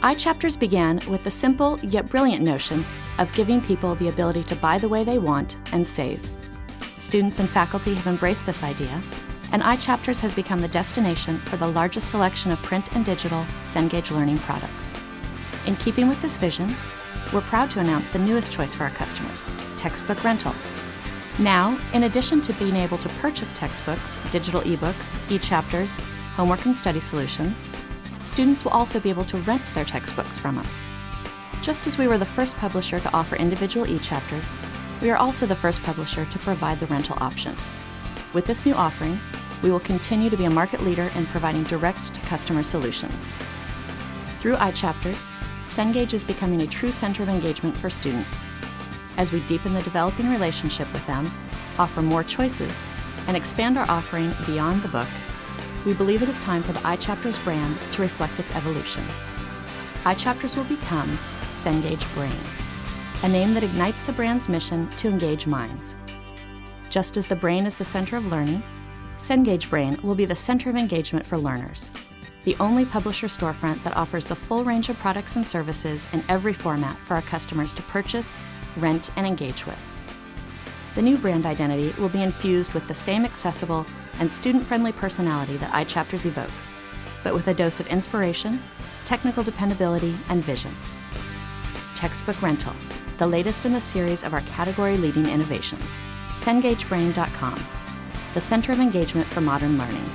iChapters began with the simple yet brilliant notion of giving people the ability to buy the way they want and save. Students and faculty have embraced this idea, and iChapters has become the destination for the largest selection of print and digital Cengage learning products. In keeping with this vision, we're proud to announce the newest choice for our customers, textbook rental. Now, in addition to being able to purchase textbooks, digital ebooks, eChapters, homework and study solutions, students will also be able to rent their textbooks from us. Just as we were the first publisher to offer individual eChapters, we are also the first publisher to provide the rental option. With this new offering, we will continue to be a market leader in providing direct-to-customer solutions. Through iChapters, Cengage is becoming a true center of engagement for students. As we deepen the developing relationship with them, offer more choices, and expand our offering beyond the book, we believe it is time for the iChapters brand to reflect its evolution. iChapters will become Cengage Brain, a name that ignites the brand's mission to engage minds. Just as the brain is the center of learning, Cengage Brain will be the center of engagement for learners, the only publisher storefront that offers the full range of products and services in every format for our customers to purchase, rent, and engage with. The new brand identity will be infused with the same accessible and student-friendly personality that iChapters evokes, but with a dose of inspiration, technical dependability, and vision. Textbook rental, the latest in the series of our category-leading innovations. CengageBrain.com, the center of engagement for modern learning.